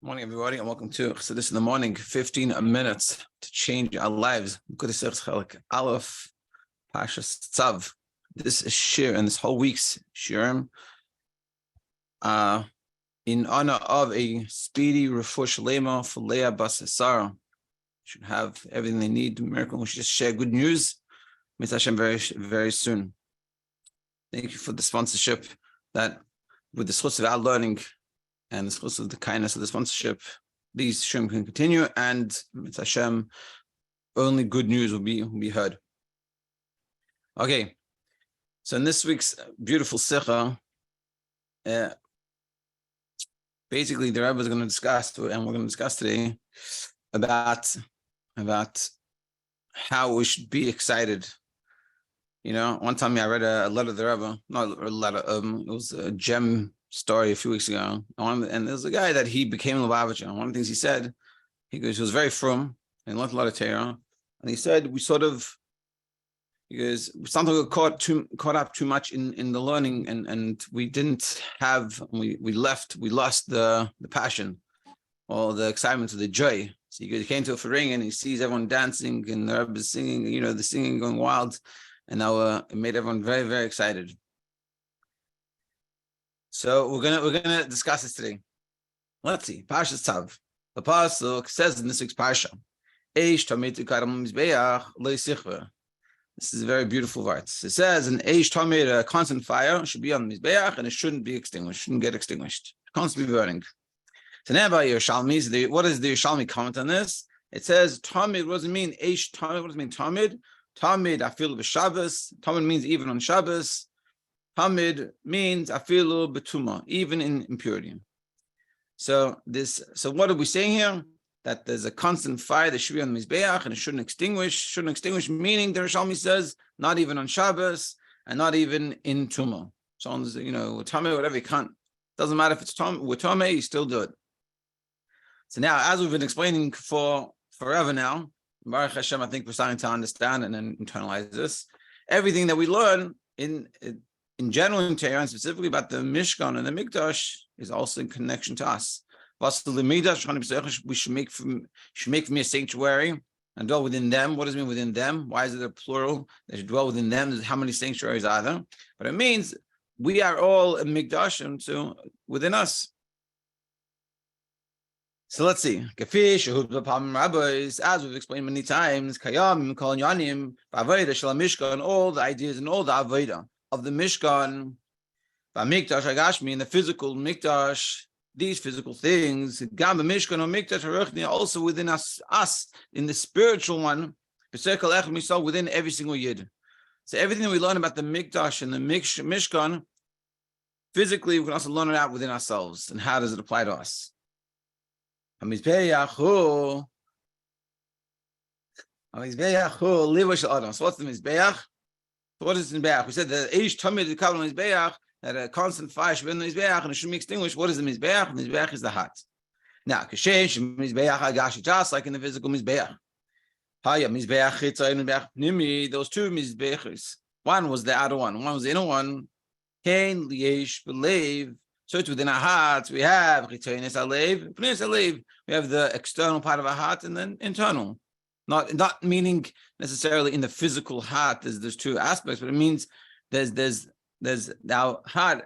Morning, everybody, and welcome to Chassidus in the Morning. 15 minutes to change our lives. Aleph, Pashas Tzav. This is Shiur, and this whole week's Shiurim, in honor of a speedy refuah shlema for Leah bas Sarah. Should have everything they need. Miracle. We should just share good news. Mitzvah Hashem very, very soon. Thank you for the sponsorship. That with the schutz of our learning and the schutz of the kindness of the sponsorship, these shiurim can continue, and Mitzvah Hashem, only good news will be heard. Okay, so in this week's beautiful sikha, basically the Rebbe is going to discuss, and we're going to discuss today about how we should be excited. You know, one time I read a letter to the Rebbe, not a letter, it was a gem story a few weeks ago. And there's a guy that he became a Lubavitcher. And one of the things he said, he was very frum and learned a lot of Torah. And he said, we sometimes we got caught up too much in the learning, and we didn't have, we lost the passion or the excitement or the joy. So he came to a faring and he sees everyone dancing and the Rebbe singing, the singing going wild. And now it made everyone very, very excited. So we're gonna discuss this today. Let's see. Parshas Tzav. The pasuk says in this week's parsha, "Eish tamid karam mizbeach lo yisichver." This is a very beautiful verse. It says, "An eish tamid, a constant fire, should be on the mizbeach, and it shouldn't be extinguished. Shouldn't get extinguished. Constantly burning." So now about Yerushalmi, what does the Yerushalmi comment on this? It says, "Tamid." What does it mean? Eish tamid. What does it mean? Tamid. Tamid afilu b'Shabbos. Tamid means even on Shabbos. Tamid means afilu b'tuma, even in impurity. So what are we saying here? That there's a constant fire that should be on the mizbeach and it shouldn't extinguish. Shouldn't extinguish, meaning the Rishalmi says not even on Shabbos and not even in tuma. So tamid, whatever, you can't. Doesn't matter if it's tamid, you still do it. So now, as we've been explaining for forever now, Baruch Hashem, I think we're starting to understand and then internalize this. Everything that we learn in general in Torah, and specifically about the Mishkan and the Mikdash, is also in connection to us. We should make for me a sanctuary and dwell within them. What does it mean within them? Why is it a plural? They should dwell within them. How many sanctuaries are there? But it means we are all a Mikdash, and so within us. So let's see. As we've explained many times, Kayam, Kol Yanim, Avodah Shel Mishkan, all the ideas and all the Avodah of the Mishkan, Mikdash Agashmi, in the physical Mikdash, these physical things, Gam Mishkan or Mikdash also within us in the spiritual one, within every single Yid. So everything that we learn about the Mikdash and the Mishkan, physically, we can also learn it out within ourselves. And how does it apply to us? So what's the Mizbeach? What is the Mizbeach? We said that Eish Tamid the Kabbalah Mizbeach, that a constant fire should be in the Mizbeach and it should be extinguished. What is the Mizbeach? The Mizbeach is the heart. Now, Kashesh Mizbeach Agash, just like in the physical Mizbeach. Haya Mizbeach Chitzay Mizbeach Pnimi. Those two Mizbeachs. One was the outer one. One was the inner one. Kain Liesh Believe. So it's within our hearts. We have Chitzonis Alev, Pnei Alev. We have the external part of our heart and then internal. Not meaning necessarily in the physical heart. There's two aspects, but it means there's our heart,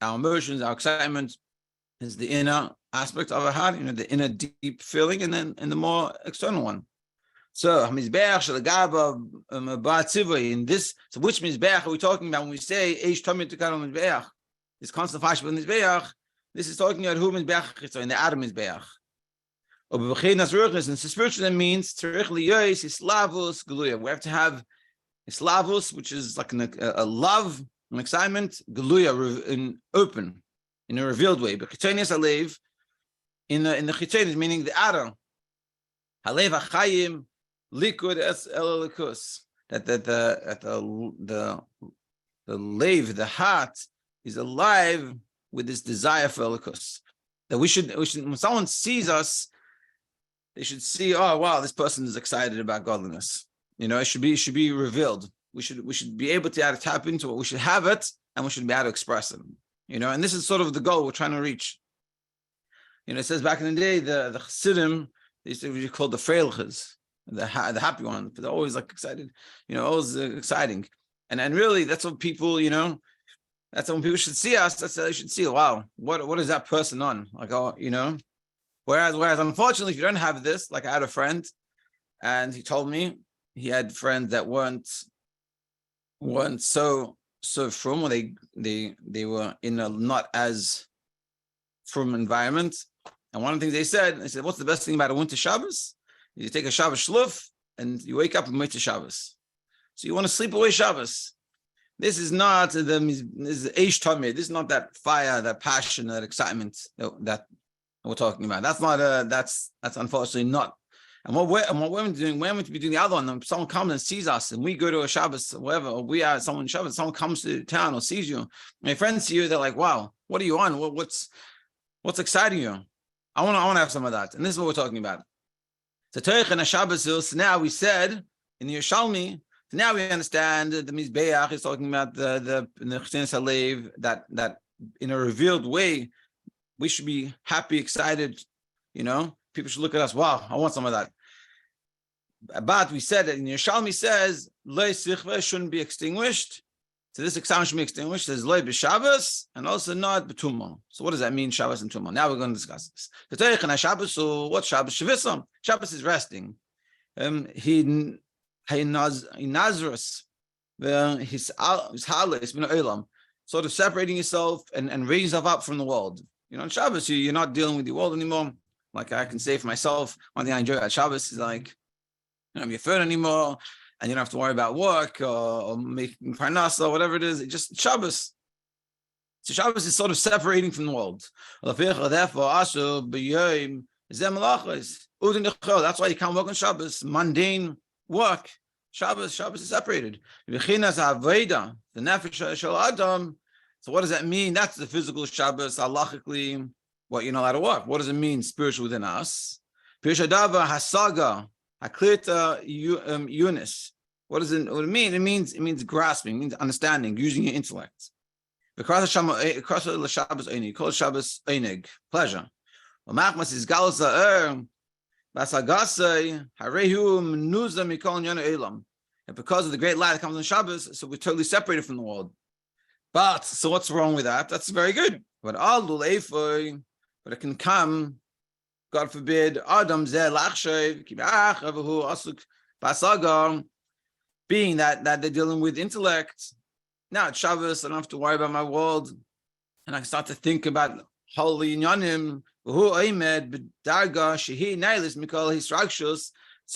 our emotions, our excitement. Is the inner aspect of our heart, the inner deep feeling, and then the more external one. So Mizbeach Shalagaba in this. So which Mizbeach are we talking about when we say Eish Tamid Tikar Mizbeach? This constant fire in Mizbeach, this is talking about who Mizbeach, in the Adam Mizbeach. And spiritual that means we have to have Islavus, which is like a love, an excitement, Geluya, in open, in a revealed way. But Chitzonis Alev, in the Chitzonis, meaning the Adam. Halev HaChayim, Likud Es El Likus. That the Lev, the heart, is alive with this desire for Elikus. That we should, when someone sees us, they should see, oh wow, this person is excited about godliness. It should be revealed. We should be able to tap into it. We should have it, and we should be able to express it. And this is sort of the goal we're trying to reach. it says back in the day, the Chassidim, they used to be called the Freilches, the happy ones, but they're always like excited, always exciting. And really, that's what people, that's when people should see us. That's how they should see, wow, what is that person on? Like, Whereas unfortunately, if you don't have this, like I had a friend, and he told me he had friends that weren't so frum, or they were in a not as frum environment. And one of the things they said, what's the best thing about a winter Shabbos? You take a Shabbos shluf and you wake up and wait to Shabbos. So you want to sleep away Shabbos. This is not this is Eish Tamid. This is not that fire, that passion, that excitement that we're talking about. That's not that's unfortunately not. And what women doing, we're meant to be doing the other one. When someone comes and sees us, and we go to a Shabbos, or wherever, or we are someone Shabbos, someone comes to town or sees you, my friends see you, they're like, "Wow, what are you on? What's exciting you? I want to have some of that." And this is what we're talking about. So Toich and Shabbos. So now we said in the Yerushalmi. So now we understand the Mizbeach is talking about the Chesines Halev, that in a revealed way we should be happy, excited. People should look at us. Wow, I want some of that. But we said that in Yerushalmi says Loi Sichva shouldn't be extinguished. So this excitement should be extinguished. It says Loi b'Shabbos and also not b'Tumah. So what does that mean, Shabbos and Tumah? Now we're going to discuss this. The Torah and Shabbos. So what Shabbos? Shavisam. Shabbos is resting. He Nazarus, his halis min olam, sort of separating yourself and raising yourself up from the world. On Shabbos, you're not dealing with the world anymore. Like I can say for myself, one thing I enjoy at Shabbos is like, you don't have your phone anymore, and you don't have to worry about work or making parnasa or whatever it is. It's just Shabbos. So Shabbos is sort of separating from the world. That's why you can't work on Shabbos. Mundane work. Shabbos is separated. The nefesh shel adam. So what does that mean? That's the physical Shabbos, halachically, what you're not allowed to work. What does it mean spiritual within us? Pirshadava hasaga haklita yunis. What does it mean? It means grasping, it means understanding, using your intellect. Because Shabbos einig, call Shabbos einig, pleasure. Machmas is galsa basagasai harehu menuza mikol yana elam. And because of the great light that comes on Shabbos, so we're totally separated from the world. But so what's wrong with that? That's very good. But it can come, God forbid, Adam zeh lachshev kibach avahu asuk basaga, being that they're dealing with intellect. Now it's Shabbos, I don't have to worry about my world, and I can start to think about holy inyanim. So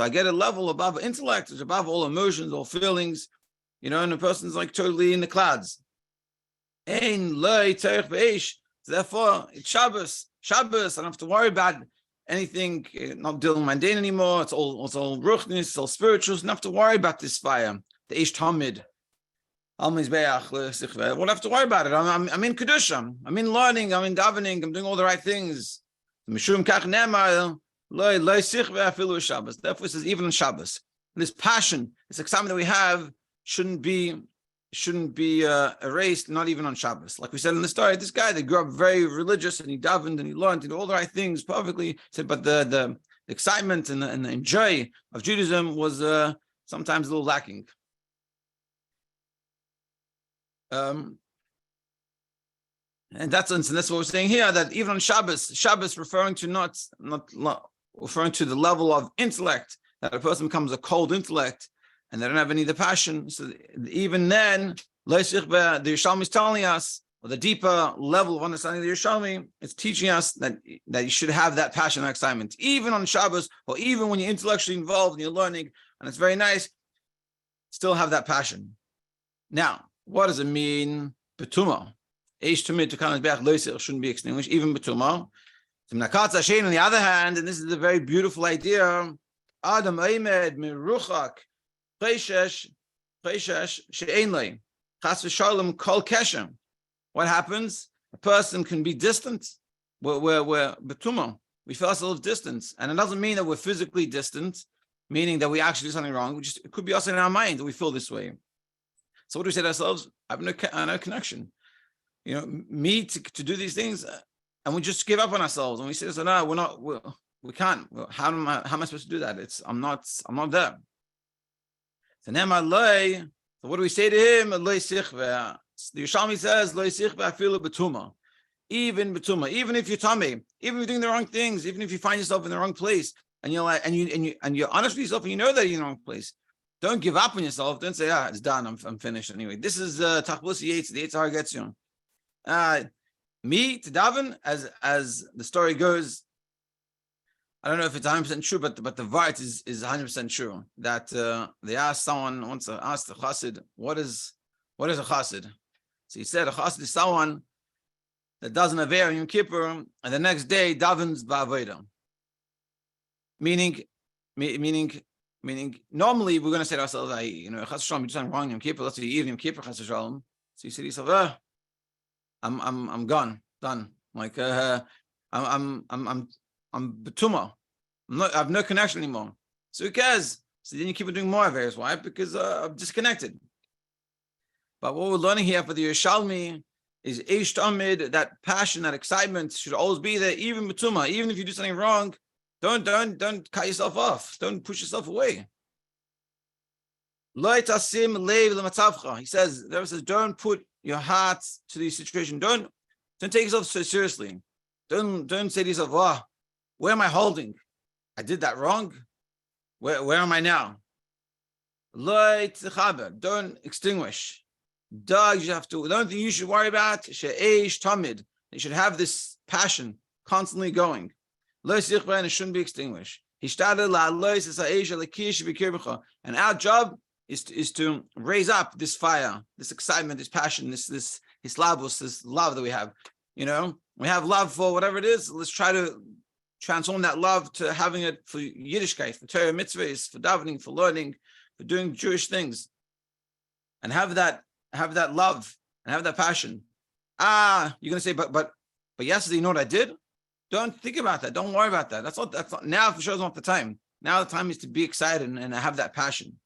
I get a level above intellect, it's above all emotions, all feelings, and the person's like totally in the clouds. So therefore, it's Shabbos. I don't have to worry about anything, not dealing mundane anymore. It's all ruchnis, it's all spiritual. I don't have to worry about this fire, the Eish Tamid. I won't have to worry about it. I'm in Kedusha. I'm in learning. I'm in davening. I'm doing all the right things. Therefore, it says even on Shabbos, this passion, this excitement that we have shouldn't be erased. Not even on Shabbos. Like we said in the story, this guy that grew up very religious and he davened and he learned and did all the right things perfectly. Said, but the excitement and the joy of Judaism was sometimes a little lacking. And that's what we're saying here, that even on Shabbos referring to not referring to the level of intellect, that a person becomes a cold intellect and they don't have any of the passion. So even then, the Yerushalmi is telling us, or the deeper level of understanding of the Yerushalmi, it's teaching us that you should have that passion and excitement, even on Shabbos, or even when you're intellectually involved and you're learning, and it's very nice, still have that passion. Now, what does it mean? Betuma. Eish Tumid to come back shouldn't be extinguished, even Betuma. On the other hand, and this is a very beautiful idea, Adam Eimed Miruchak Preshesh She'enlei Chas v'Shalom Kol Keshem. What happens? A person can be distant. We're Betuma. We feel ourselves distant. And it doesn't mean that we're physically distant, meaning that we actually do something wrong. It could be us in our mind that we feel this way. So what do we say to ourselves? I have no connection. Me to do these things, and we just give up on ourselves, and we say, "So no, we can't. How am I supposed to do that? I'm not there." So what do we say to him? The Yerushalmi says, even betuma, even if you're tummy, even if you're doing the wrong things, even if you find yourself in the wrong place, and you're like, and you're honest with yourself, and you know that you're in the wrong place, don't give up on yourself. Don't say, it's done. I'm finished anyway. This is Tachbus Yates. The Yitzhar gets you. Me to daven, as the story goes. I don't know if it's 100% true, but the vart is 100% true. That they asked someone once, asked the chassid, what is a chassid? So he said a chassid is someone that doesn't aver Yom Kippur, and the next day davens ba'avodah. Meaning, normally we're going to say to ourselves, chas v'shalom, you do something wrong Yom Kippur. Let's say you eat Yom Kippur, chas v'shalom. So you say to yourself, I'm gone, done. Like I'm betuma. I have no connection anymore. So who cares? So then you keep on doing more affairs. Why? Because I'm disconnected. But what we're learning here for the Yerushalmi is Eish Tamid, that passion, that excitement should always be there, even betuma. Even if you do something wrong, don't cut yourself off. Don't push yourself away. He says, the Rebbe says, don't put your heart to the situation. Don't take yourself so seriously. Don't say to yourself, where am I holding? I did that wrong. Where am I now? Don't extinguish. You have to. The only thing you should worry about, she'eish tamid. You should have this passion constantly going. And it shouldn't be extinguished. And our job is to raise up this fire, this excitement, this passion, this hislavus, this love that we have. We have love for whatever it is. Let's try to transform that love to having it for Yiddishkeit, for Torah mitzvahs, for davening, for learning, for doing Jewish things, and have that love and have that passion. You're gonna say, but yesterday, you know what I did? Don't think about that. Don't worry about that. That's not now. For sure, is not the time. Now the time is to be excited and have that passion.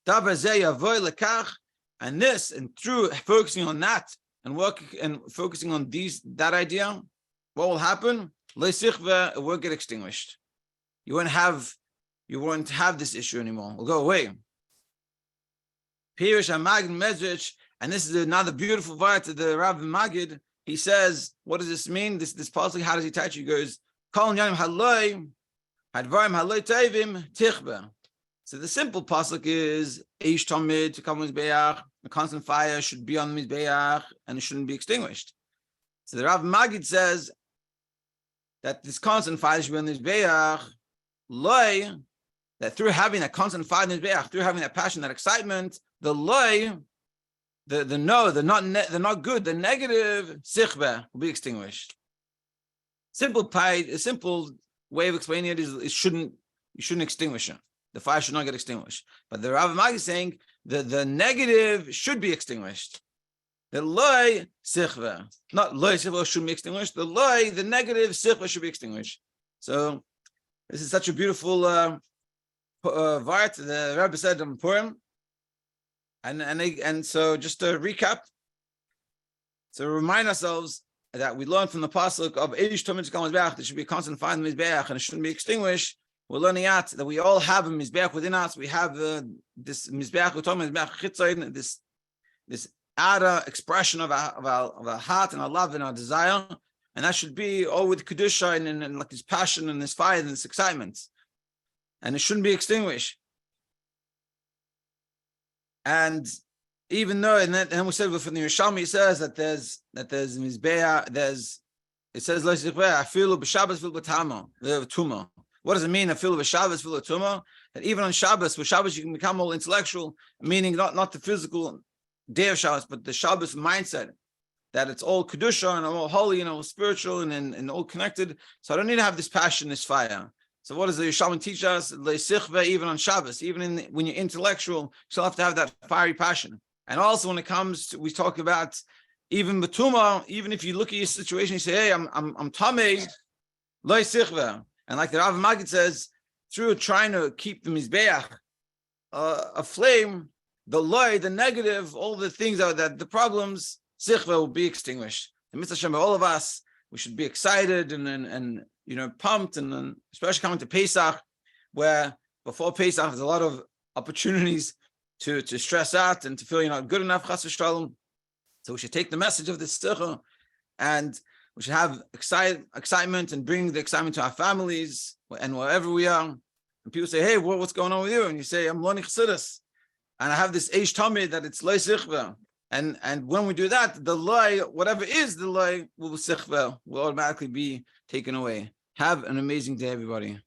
And through focusing on that and working and focusing on that idea, what will happen? It won't get extinguished. You won't have this issue anymore. It'll go away. And this is another beautiful word to the Rav Magid. He says, what does this mean? This pasuk, how does he touch? He goes, so the simple pasuk is Eish Tamid to come with Mizbeach. The constant fire should be on Mizbeach and it shouldn't be extinguished. So the Rav Magid says that this constant fire should be on Mizbeach. That through having that constant fire on Mizbeach, through having that passion, that excitement, the not good, the negative sichbeh will be extinguished. Simple way of explaining it is you shouldn't extinguish it. The fire should not get extinguished. But the Rav Mag is saying the negative should be extinguished. The loy sichbeh, not loy sichbeh shouldn't be extinguished. The negative sichbeh should be extinguished. So this is such a beautiful vart. The Rebbe said in Purim. And so just to recap, so remind ourselves that we learned from the pasuk of Eish Tamid Kol Mizbeach, there should be a constant fire in the Mizbeach and it shouldn't be extinguished. We're learning out that we all have a Mizbeach within us. We have this Mizbeach, we're talking about Mizbeach Chitzayin, this outer expression of our heart and our love and our desire, and that should be all with kedusha and like this passion and this fire and this excitement, and it shouldn't be extinguished. And even though, and then we said from the Yerushalmi, it says that there's Mizbeah, it says afilu b'Shabbos afilu b'Tuma. What does it mean? Afilu b'Shabbos afilu b'Tuma. That even on Shabbos, with Shabbos you can become all intellectual, meaning not the physical day of Shabbos, but the Shabbos mindset, that it's all kedusha and all holy and all spiritual and all connected. So I don't need to have this passion, this fire. So what does the Yerushalmi teach us? Even on Shabbos, even when you're intellectual, you still have to have that fiery passion. And also when it comes to, we talk about even betuma, even if you look at your situation, you say, hey, I'm tamei, lo sichva. And like the Rav Magid says, through trying to keep the Mizbeach aflame, the negative, all the things that the problems, sichva will be extinguished. The Mitzvah Shem, all of us, we should be excited and pumped, and then especially coming to Pesach, where before Pesach there's a lot of opportunities to stress out and to feel you're not good enough, chas v'shalom. So we should take the message of this tzidcha, and we should have excitement and bring the excitement to our families and wherever we are. And people say, "Hey, what's going on with you?" And you say, "I'm learning chassidus, and I have this eish tamid that it's lo sichva." And when we do that, the lie, whatever is the lie, will automatically be taken away. Have an amazing day, everybody.